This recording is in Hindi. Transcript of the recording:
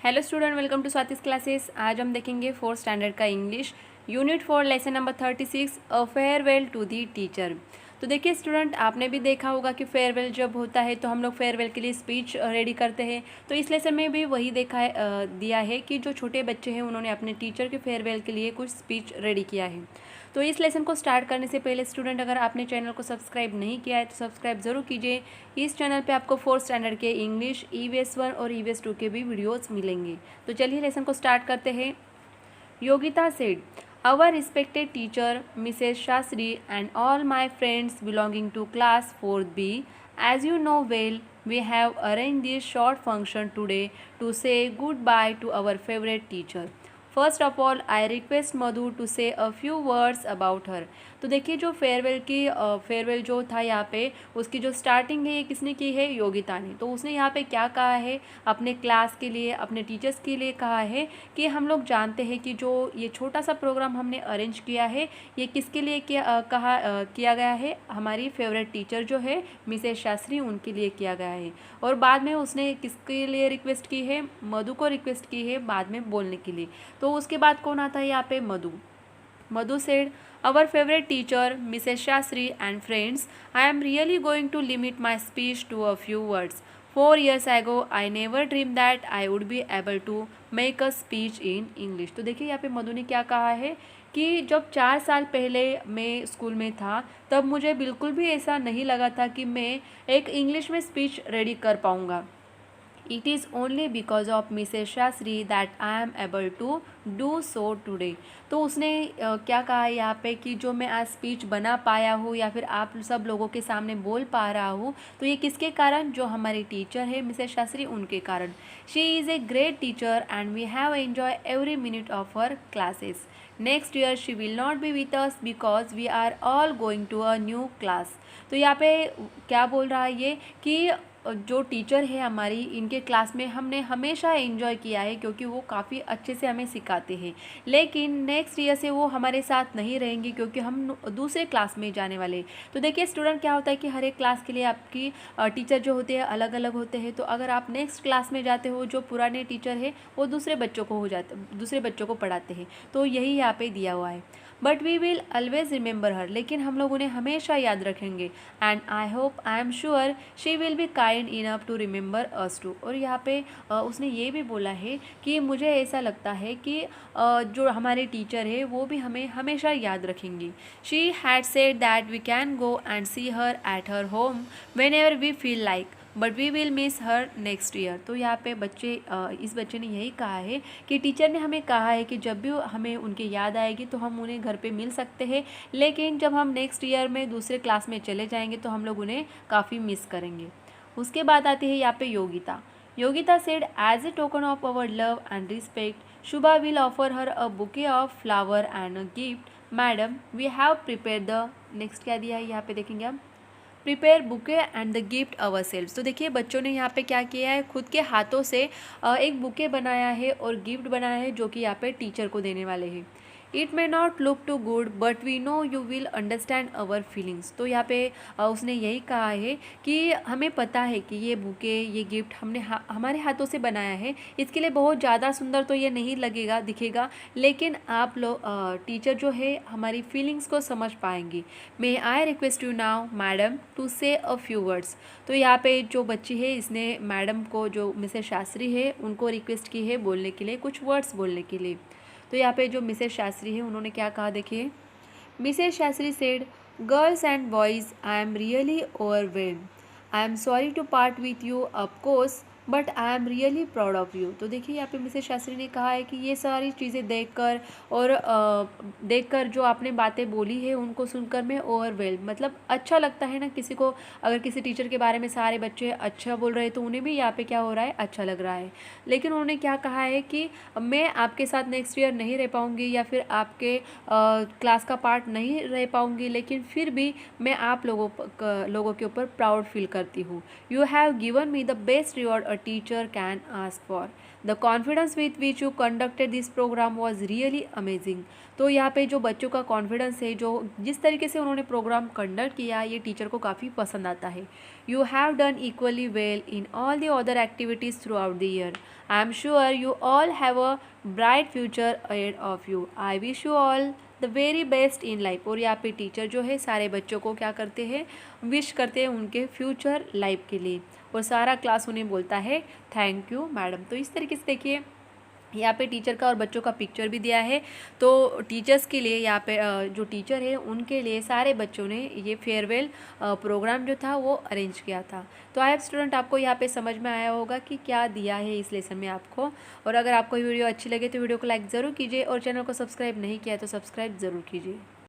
Hello student, welcome to Swati's classes. आज हम देखेंगे फोर्थ स्टैंडर्ड का English unit 4 lesson number 36 a farewell to the teacher. तो देखिए स्टूडेंट, आपने भी देखा होगा कि फेयरवेल जब होता है तो हम लोग फेयरवेल के लिए स्पीच रेडी करते हैं। तो इस लेसन में भी वही देखा है दिया है कि जो छोटे बच्चे हैं उन्होंने अपने टीचर के फेयरवेल के लिए कुछ स्पीच रेडी किया है। तो इस लेसन को स्टार्ट करने से पहले स्टूडेंट, अगर आपने चैनल को सब्सक्राइब नहीं किया है तो सब्सक्राइब ज़रूर कीजिए। इस चैनल पे आपको फोर्थ स्टैंडर्ड के इंग्लिश EVS 1 और EVS 2 के भी वीडियोस मिलेंगे। तो चलिए लेसन को स्टार्ट करते हैं। Yogita said, our respected teacher Mrs. Shastri and all my friends belonging to class 4B, as you know well, we have arranged this short function today to say goodbye to our favorite teacher. First of all I request Madhu to say a few words about her. तो देखिए जो फेयरवेल जो था यहाँ पे, उसकी जो स्टार्टिंग है ये किसने की है? योगिता ने। तो उसने यहाँ पे क्या कहा है? अपने क्लास के लिए, अपने टीचर्स के लिए कहा है कि हम लोग जानते हैं कि जो ये छोटा सा प्रोग्राम हमने अरेंज किया है ये किसके लिए किया गया है? हमारी फेवरेट टीचर जो है मिसेस शास्त्री, उनके लिए किया गया है। और बाद में उसने किसके लिए रिक्वेस्ट की है? मधु को रिक्वेस्ट की है बाद में बोलने के लिए। तो उसके बाद कौन आता है यहाँ पे? मधु। मधु said, our favorite teacher Mrs. Shastri and friends, I am really going to limit my speech to a few words. 4 years ago I never dreamed that I would be able to make a speech in English. तो देखिए यहाँ पे मधु ने क्या कहा है कि जब 4 साल पहले मैं स्कूल में था तब मुझे बिल्कुल भी ऐसा नहीं लगा था कि मैं एक इंग्लिश में स्पीच रेडी कर पाऊँगा। It is only because of Mrs. Shastri that I am able to do so today. तो उसने क्या कहा है यहाँ पे कि जो मैं आज स्पीच बना पाया हूँ या फिर आप सब लोगों के सामने बोल पा रहा हूँ, तो ये किसके कारण? जो हमारी टीचर है मिसेस शास्त्री, उनके कारण। She is a great teacher and we have enjoy every minute of her classes. Next year she will not be with us because we are all going to a new class. तो यहाँ पे क्या बोल रहा है ये कि जो टीचर है हमारी, इनके क्लास में हमने हमेशा एंजॉय किया है क्योंकि वो काफ़ी अच्छे से हमें सिखाते हैं। लेकिन नेक्स्ट ईयर से वो हमारे साथ नहीं रहेंगी क्योंकि हम दूसरे क्लास में जाने वाले। तो देखिए स्टूडेंट, क्या होता है कि हर एक क्लास के लिए आपकी टीचर जो होते हैं अलग अलग होते हैं। तो अगर आप नेक्स्ट क्लास में जाते हो, जो पुराने टीचर है वो दूसरे बच्चों को पढ़ाते हैं। तो यही यहाँ पे दिया हुआ है। But we will always remember her, लेकिन हम लोग उन्हें हमेशा याद रखेंगे। And I am sure she will be kind enough to remember us too. और यहाँ पे उसने ये भी बोला है कि मुझे ऐसा लगता है कि जो हमारे टीचर है वो भी हमें हमेशा याद रखेंगी। She had said that we can go and see her at her home whenever we feel like, but we will miss her next year. तो यहाँ पे इस बच्चे ने यही कहा है कि टीचर ने हमें कहा है कि जब भी हमें उनकी याद आएगी तो हम उन्हें घर पे मिल सकते हैं, लेकिन जब हम नेक्स्ट ईयर में दूसरे क्लास में चले जाएंगे तो हम लोग उन्हें काफ़ी मिस करेंगे। उसके बाद आती है यहाँ पे Yogita. Yogita said, as a token of our love and respect, Shubha will offer her a bouquet of flower and a gift. Madam we have prepare the, नेक्स्ट क्या दिया है यहाँ पे देखेंगे हम, prepare bouquet and the gift our self. तो देखिए बच्चों ने यहाँ पे क्या किया है, खुद के हाथों से एक बुके बनाया है और गिफ्ट बनाया है जो कि यहाँ पे टीचर को देने वाले हैं। It may not look too good but we know you will understand our feelings. तो यहाँ पे उसने यही कहा है कि हमें पता है कि ये बुके, ये गिफ्ट हमने हमारे हाथों से बनाया है, इसके लिए बहुत ज़्यादा सुंदर तो ये नहीं दिखेगा, लेकिन आप लोग टीचर जो है हमारी फीलिंग्स को समझ पाएंगी। May I request you now madam to say a few words. तो यहाँ पे जो बच्ची है इसने मैडम को, जो मिसेस शास्त्री है, उनको रिक्वेस्ट की है बोलने के लिए, कुछ वर्ड्स बोलने के लिए। तो यहाँ पे जो मिसेस शास्त्री है उन्होंने क्या कहा देखिए। Mrs Shastri said, girls and boys, I am really overwhelmed. I am sorry to part with you of course but I am really proud of you. तो देखिए यहाँ पे मिसेस शास्त्री ने कहा है कि ये सारी चीज़ें देखकर और देखकर जो आपने बातें बोली है उनको सुनकर मैं ओवरवेल्म, मतलब अच्छा लगता है ना किसी को, अगर किसी टीचर के बारे में सारे बच्चे अच्छा बोल रहे हैं तो उन्हें भी यहाँ पे क्या हो रहा है, अच्छा लग रहा है। लेकिन उन्होंने क्या कहा है कि मैं आपके साथ नेक्स्ट ईयर नहीं रह पाऊँगी या फिर आपके क्लास का पार्ट नहीं रह पाऊँगी, लेकिन फिर भी मैं आप लोगों के ऊपर प्राउड फील करती हूँ। You have given me the best reward a teacher can ask for. The confidence with which you conducted this program was really amazing. तो यहाँ पे जो बच्चों का कॉन्फिडेंस है, जो जिस तरीके से उन्होंने प्रोग्राम कंडक्ट किया, ये टीचर को काफ़ी पसंद आता है. You have done equally well in all the other activities throughout the year. I am sure you all have a bright future ahead of you. I wish you all the very best in life. और यहाँ पे टीचर जो है सारे बच्चों को क्या करते हैं, विश करते हैं उनके फ्यूचर लाइफ के लिए. और सारा क्लास उन्हें बोलता है थैंक यू मैडम. तो इस तरीके से देखिए यहाँ पे टीचर का और बच्चों का पिक्चर भी दिया है. तो टीचर्स के लिए यहाँ पे जो टीचर है उनके लिए सारे बच्चों ने ये फेयरवेल प्रोग्राम जो था वो अरेंज किया था. तो आई होप स्टूडेंट आपको यहाँ पे समझ में आया होगा कि क्या दिया है इस लेसन में आपको. और अगर आपको ये वीडियो अच्छी लगे तो वीडियो को लाइक ज़रूर कीजिए और चैनल को सब्सक्राइब नहीं किया है तो सब्सक्राइब ज़रूर कीजिए.